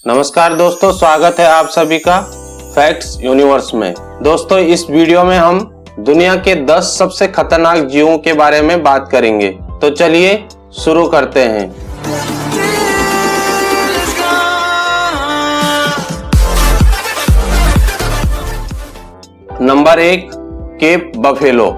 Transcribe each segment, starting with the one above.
नमस्कार दोस्तों, स्वागत है आप सभी का फैक्ट्स यूनिवर्स में। दोस्तों, इस वीडियो में हम दुनिया के 10 सबसे खतरनाक जीवों के बारे में बात करेंगे। तो चलिए शुरू करते हैं। Number 1, Cape buffalo.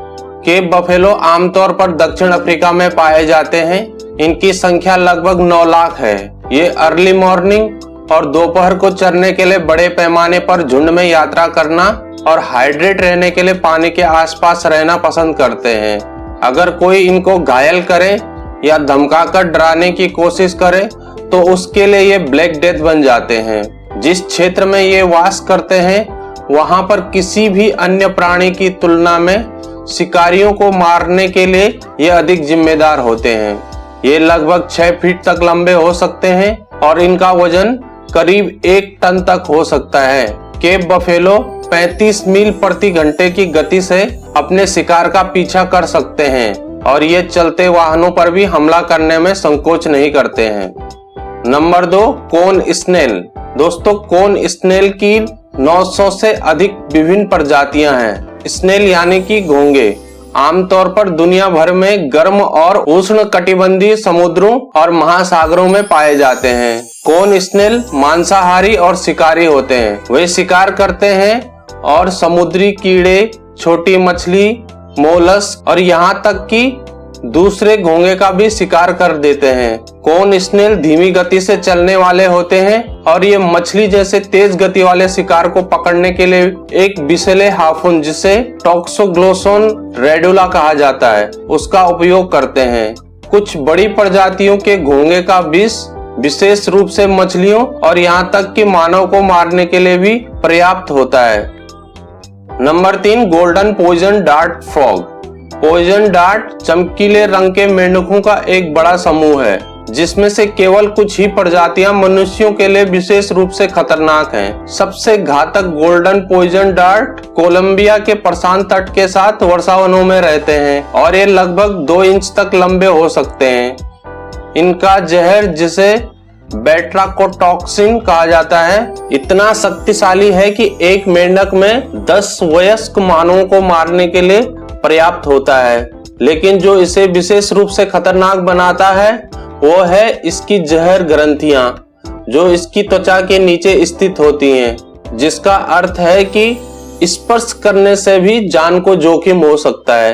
Cape buffalo आमतौर पर दक्षिण अफ्रीका में पाए जाते हैं। इनकी संख्या लगभग 9 लाख है। ये अर्ली मॉर्निंग और दोपहर को चरने के लिए बड़े पैमाने पर झुंड में यात्रा करना और हाइड्रेट रहने के लिए पानी के आसपास रहना पसंद करते हैं। अगर कोई इनको घायल करे या धमकाकर डराने की कोशिश करे तो उसके लिए ये ब्लैक डेथ बन जाते हैं। जिस क्षेत्र में ये वास करते हैं वहां पर किसी भी अन्य प्राणी की तुलना में शिकारियों को मारने के लिए ये अधिक जिम्मेदार होते हैं। ये लगभग 6 फीट तक लंबे हो सकते हैं और इनका वजन करीब 1 टन तक हो सकता है। केप बफेलो 35 मील प्रति घंटे की गति से अपने शिकार का पीछा कर सकते हैं और ये चलते वाहनों पर भी हमला करने में संकोच नहीं करते हैं। नंबर 2, कोन स्नेल। दोस्तों, कोन स्नेल की 900 से अधिक विभिन्न प्रजातियां हैं। स्नेल यानी कि घोंगे आमतौर पर दुनिया भर में गर्म और उष्ण कटिबंधीय समुद्रों और महासागरों में पाए जाते हैं। कोन स्नेल मांसाहारी और शिकारी होते हैं। वे शिकार करते हैं और समुद्री कीड़े, छोटी मछली, मोलस्क और यहाँ तक कि दूसरे घोंगे का भी शिकार कर देते हैं। कोन स्नेल धीमी गति से चलने वाले होते हैं और ये मछली जैसे तेज गति वाले शिकार को पकड़ने के लिए एक विषैले हार्पून, जिसे टॉक्सोग्लोसोन रेडुला कहा जाता है, उसका उपयोग करते हैं। कुछ बड़ी प्रजातियों के घोंगे का विष विशेष रूप से मछलियों और यहाँ तक कि मानव को मारने के लिए भी पर्याप्त होता है। Number 3, golden poison dart frog. Poison dart चमकीले रंग के मेंढकों का एक बड़ा समूह है, जिसमें से केवल कुछ ही प्रजातियां मनुष्यों के लिए विशेष रूप से खतरनाक हैं। सबसे घातक गोल्डन पॉइजन डार्ट कोलंबिया के प्रशांत तट के साथ वर्षावनों में रहते हैं और ये लगभग 2 इंच तक लंबे हो सकते हैं। इनका जहर, जिसे बेट्राकोटॉक्सिन कहा जाता है, इतना शक्तिशाली है कि एक मेंढक में 10 वयस्क मानवों को मारने के लिए पर्याप्त होता है। लेकिन जो इसे विशेष रूप से खतरनाक बनाता है वो है इसकी जहर ग्रंथियां, जो इसकी त्वचा के नीचे स्थित होती हैं, जिसका अर्थ है कि स्पर्श करने से भी जान को जोखिम हो सकता है।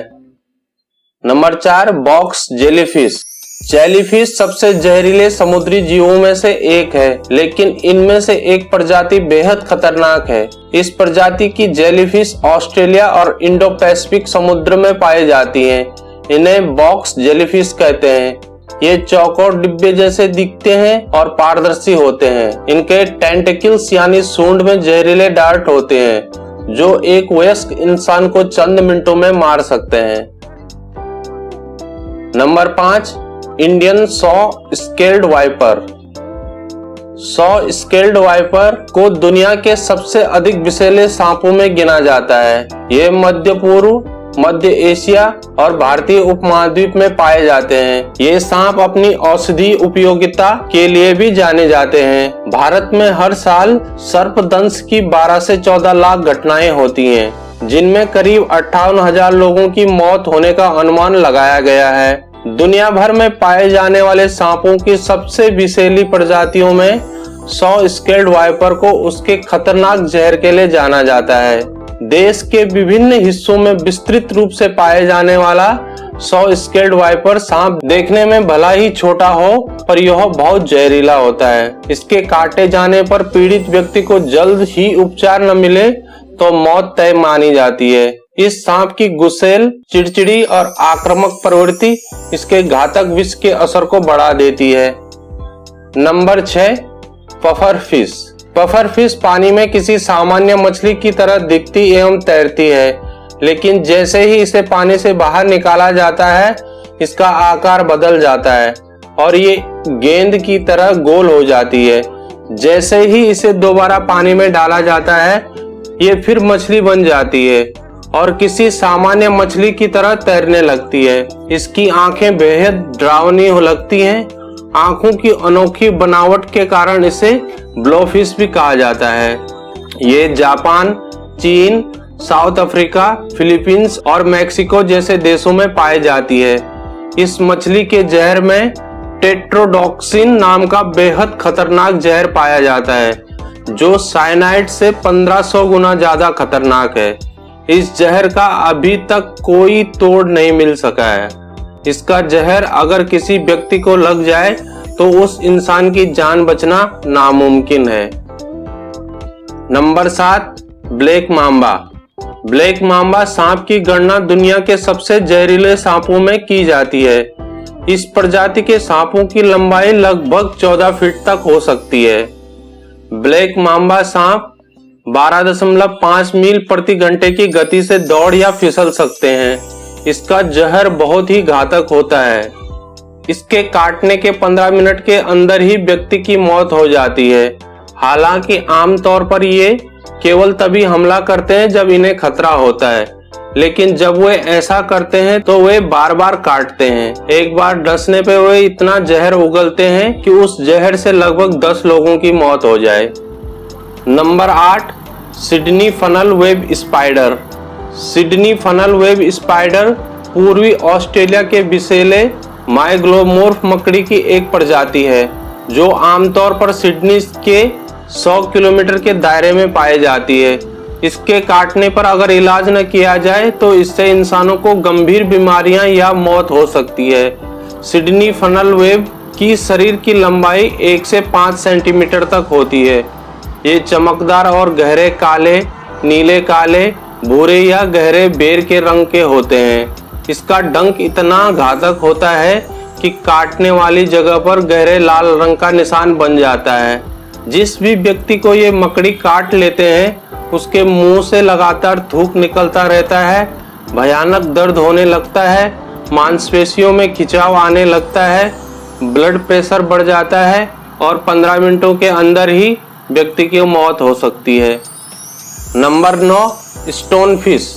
Number 4, box jellyfish. जेलीफिश सबसे जहरीले समुद्री जीवों में से एक है, लेकिन इनमें से एक प्रजाति बेहद खतरनाक है। इस प्रजाति की जेलीफिश ऑस्ट्रेलिया और इंडो पैसिफिक समुद्र में पाई जाती हैं। इन्हें बॉक्स जेलीफिश कहते हैं। ये चौकोर डिब्बे जैसे दिखते हैं और पारदर्शी होते हैं। इनके टेंटिकल्स यानी सूंड में जहरीले डार्ट होते हैं, जो एक वयस्क इंसान को चंद मिनटों में मार सकते हैं। Number 5, Indian saw scaled viper. Saw scaled viper को दुनिया के सबसे अधिक विषैले सांपों में गिना जाता है। ये मध्य पूर्व, मध्य एशिया और भारतीय उपमहाद्वीप में पाए जाते हैं। ये सांप अपनी औषधीय उपयोगिता के लिए भी जाने जाते हैं। भारत में हर साल सर्पदंश की 12 से 14 लाख घटनाएं होती हैं, जिनमें करीब 58,000 लोगों की मौत होने का अनुमान लगाया गया है। दुनिया भर में पाए जाने वाले सांपों की सबसे विषैली प्रजातियों में सॉ स्केल्ड वाइपर को उसके खतरनाक जहर के लिए जाना जाता है। देश के विभिन्न हिस्सों में विस्तृत रूप से पाए जाने वाला सॉ स्केल्ड वाइपर सांप देखने में भला ही छोटा हो, पर यह बहुत जहरीला होता है। इसके काटे जाने पर पीड़ित व्यक्ति को जल्द ही उपचार न मिले तो मौत तय मानी जाती है। इस सांप की गुस्सैल, चिड़चिड़ी और आक्रामक प्रवृत्ति इसके घातक विष के असर को बढ़ा देती है। Number 6, puffer fish. Puffer fish पानी में किसी सामान्य मछली की तरह दिखती एवं तैरती है, लेकिन जैसे ही इसे पानी से बाहर निकाला जाता है इसका आकार बदल जाता है और ये गेंद की तरह गोल हो जाती है। जैसे ही इसे दोबारा पानी में डाला जाता है ये फिर मछली बन जाती है और किसी सामान्य मछली की तरह तैरने लगती है। इसकी आंखें बेहद डरावनी लगती हैं आंखों की अनोखी बनावट के कारण इसे ब्लोफिश भी कहा जाता है। ये जापान, चीन, साउथ अफ्रीका, फिलीपींस और मैक्सिको जैसे देशों में पाई जाती है। इस मछली के जहर में टेट्रोडॉक्सिन नाम का बेहद खतरनाक जहर पाया जाता है, जो साइनाइड से 1500 गुना ज्यादा खतरनाक है। इस जहर का अभी तक कोई तोड़ नहीं मिल सका है। इसका जहर अगर किसी व्यक्ति को लग जाए तो उस इंसान की जान बचना नामुमकिन है। Number 7, black Mamba. Black Mamba सांप की गणना दुनिया के सबसे जहरीले सांपों में की जाती है। इस प्रजाति के सांपों की लंबाई लगभग 14 फीट तक हो सकती है। ब्लैक मांबा सांप 12.5 मील प्रति घंटे की गति से दौड़ या फिसल सकते हैं। इसका जहर बहुत ही घातक होता है। इसके काटने के 15 मिनट के अंदर ही व्यक्ति की मौत हो जाती है। हालांकि आमतौर पर ये केवल तभी हमला करते हैं जब इन्हें खतरा होता है, लेकिन जब वे ऐसा करते हैं तो वे बार बार काटते हैं। एक बार डसने पे वे इतना जहर उगलते हैं कि उस जहर से लगभग 10 लोगों की मौत हो जाए। Number 8, Sydney funnel web spider. Sydney funnel web spider पूर्वी ऑस्ट्रेलिया के विषैले माइग्लोमोर्फ मकड़ी की एक प्रजाति है, जो आमतौर पर सिडनी के 100 किलोमीटर के दायरे में पाई जाती है। इसके काटने पर अगर इलाज न किया जाए तो इससे इंसानों को गंभीर बीमारियां या मौत हो सकती है। सिडनी फनल वेब की शरीर की लंबाई 1 से 5 सेंटीमीटर तक होती है। ये चमकदार और गहरे काले, नीले काले, भूरे या गहरे बेर के रंग के होते हैं। इसका डंक इतना घातक होता है कि काटने वाली जगह पर गहरे लाल रंग का निशान बन जाता है। जिस भी व्यक्ति को ये मकड़ी काट लेते हैं उसके मुंह से लगातार थूक निकलता रहता है, भयानक दर्द होने लगता है, मांसपेशियों में खिंचाव आने लगता है, ब्लड प्रेशर बढ़ जाता है और 15 मिनटों के अंदर ही व्यक्ति की मौत हो सकती है। Number 9, stone fish.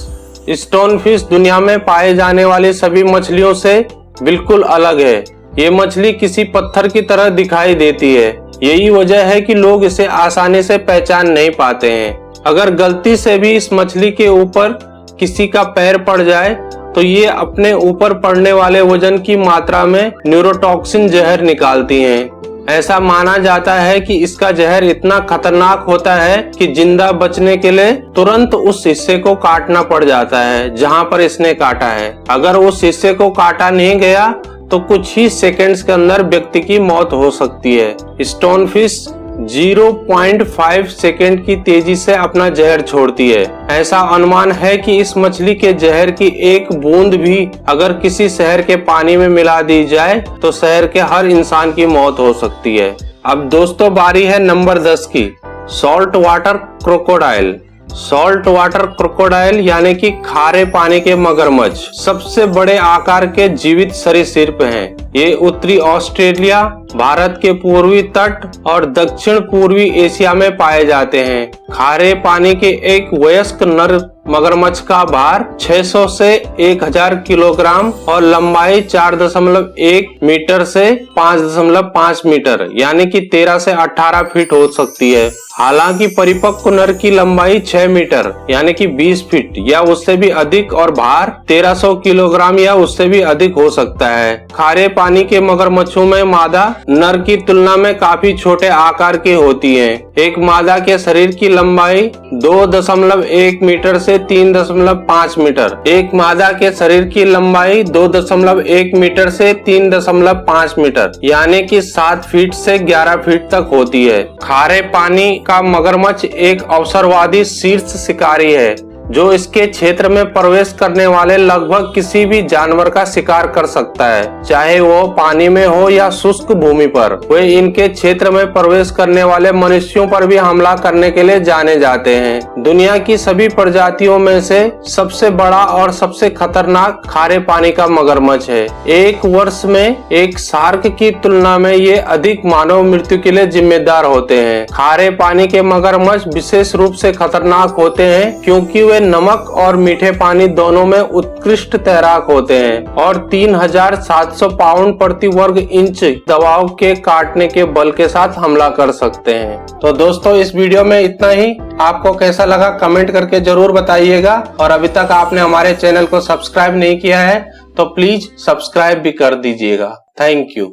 Stone fish दुनिया में पाए जाने वाली सभी मछलियों से बिल्कुल अलग है। ये मछली किसी पत्थर की तरह दिखाई देती है। यही वजह है कि लोग इसे आसानी से पहचान नहीं पाते हैं। अगर गलती से भी इस मछली के ऊपर किसी का पैर पड़ जाए तो ये अपने ऊपर पड़ने वाले वजन की मात्रा में न्यूरोटॉक्सिन जहर निकालती हैं। ऐसा माना जाता है कि इसका जहर इतना खतरनाक होता है कि जिंदा बचने के लिए तुरंत उस हिस्से को काटना पड़ जाता है जहां पर इसने काटा है। अगर उस हिस्से को काटा नहीं गया तो कुछ ही सेकंड्स के अंदर व्यक्ति की मौत हो सकती है। स्टोन फिश 0.5 सेकेंड की तेजी से अपना जहर छोड़ती है। ऐसा अनुमान है कि इस मछली के जहर की एक बूंद भी अगर किसी शहर के पानी में मिला दी जाए तो शहर के हर इंसान की मौत हो सकती है। अब दोस्तों बारी है नंबर 10 की, salt water crocodile. Salt water crocodile यानी कि खारे पानी के मगरमच्छ सबसे बड़े आकार के जीवित सरीसृप हैं। ये उत्तरी ऑस्ट्रेलिया, भारत के पूर्वी तट और दक्षिण पूर्वी एशिया में पाए जाते हैं। खारे पानी के एक वयस्क नर मगरमच्छ का भार 600 से 1000 किलोग्राम और लंबाई 4.1 मीटर से 5.5 मीटर यानी कि 13 से 18 फीट हो सकती है। हालांकि परिपक्व नर की लंबाई 6 मीटर यानी कि 20 फीट या उससे भी अधिक और भार 1300 किलोग्राम या उससे भी अधिक हो सकता है। खारे पानी के मगरमच्छों में मादा नर की तुलना में काफी छोटे आकार की होती है। एक मादा के शरीर की लंबाई 2.1 मीटर से 3.5 मीटर, एक मादा के शरीर की लंबाई 2.1 मीटर से 3.5 मीटर यानी कि 7 फीट से 11 फीट तक होती है। खारे पानी का मगरमच्छ एक अवसरवादी शीर्ष शिकारी है जो इसके क्षेत्र में प्रवेश करने वाले लगभग किसी भी जानवर का शिकार कर सकता है, चाहे वो पानी में हो या शुष्क भूमि पर। वे इनके क्षेत्र में प्रवेश करने वाले मनुष्यों पर भी हमला करने के लिए जाने जाते हैं। दुनिया की सभी प्रजातियों में से सबसे बड़ा और सबसे खतरनाक खारे पानी का मगरमच्छ है। एक वर्ष में एक शार्क की तुलना में ये अधिक मानव मृत्यु के लिए जिम्मेदार होते हैं। खारे पानी के मगरमच्छ विशेष रूप से खतरनाक होते हैं क्योंकि वे वे नमक और मीठे पानी दोनों में उत्कृष्ट तैराक होते हैं और 3700 पाउंड प्रति वर्ग इंच दबाव के काटने के बल के साथ हमला कर सकते हैं। तो दोस्तों इस वीडियो में इतना ही। आपको कैसा लगा कमेंट करके जरूर बताइएगा और अभी तक आपने हमारे चैनल को सब्सक्राइब नहीं किया है तो प्लीज सब्सक्राइब भी कर दीजिएगा। Thank you.